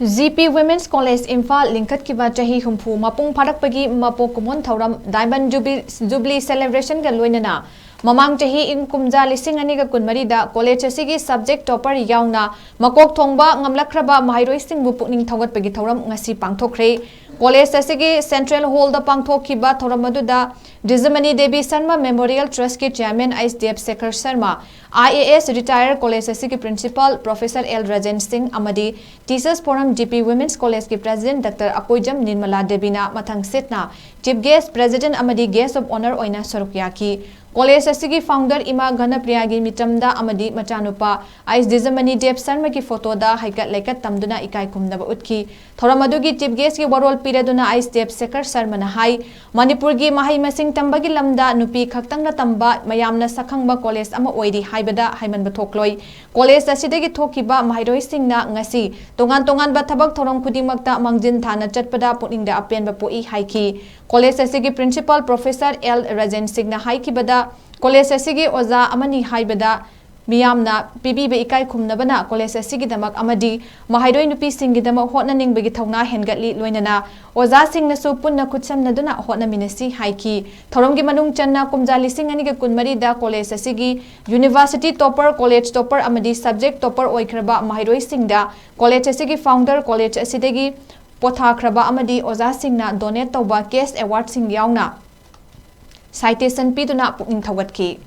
GP Women's College IMPHAL LINGKHATKHIBA Chahi Humpu Mapung Pharakpagi Mapok Kumon THOURAM Diamond Jubilee Celebration ga LOINANA MAMANG Chahi in KUMJA listing aniga kunmarida college asigi subject topper YAONA MAKOK THONGBA NGAMLAKHRABA MAHEIROISIng Pukning THOUGATPAGI THOURAM ngasi Pangthokhre college asigi Central Hall da Pangthokhriba THOURAM aduda Dizamani Devi Sharma Memorial Trust ki Chairman ISDF Sekhar Sharma IAS Retired College asigi Principal Professor L Rajan Singh Amadi Teachers Forum GP Women's College ki President Dr. Akoijam Nirmala Devina Mathang Sitna Chief Guest President Amadi Guest of Honor Oina Sarukyaki College asigi Founder Ima Ghanapriyagi Mitramda Amadi Machanupa Ais Dizamani Dev Sharma ki photo da haikat laikat tamduna ikai kumnaba utki Thoramaduggi Chief Guest ki warol piraduna ISDF Sekhar Sharma na hai Manipur gi mahai masing tambagi lamda nupi khaktangna tamba mayamna sakhangba college ama oidi haibada haiman bathokloi college asidagi thokiba mahiroising na ngasi tongan ba thabak thorong khudingmakta mangjin thana chatpada pukningda apenba poi haiki college asigi Principal Professor L Rajan Singh na haikibada college asigi oza amani haibada miyamna pibibe ikai khumnabana college asigi damak amadi mahairoi nupi singidama hotna ningbagi thawna hengatli loinana oza singna su punna khutsamna duna hotna minasi haiki thoromgi manung channa kumja lising ani ga kunmari da college asigi university topper college topper amadi subject topper oikraba mahairoi singda college asigi founder college asidagi Pangthokhre amadi oza singna donate tawba case award sing yauna citation piduna pukning thawatki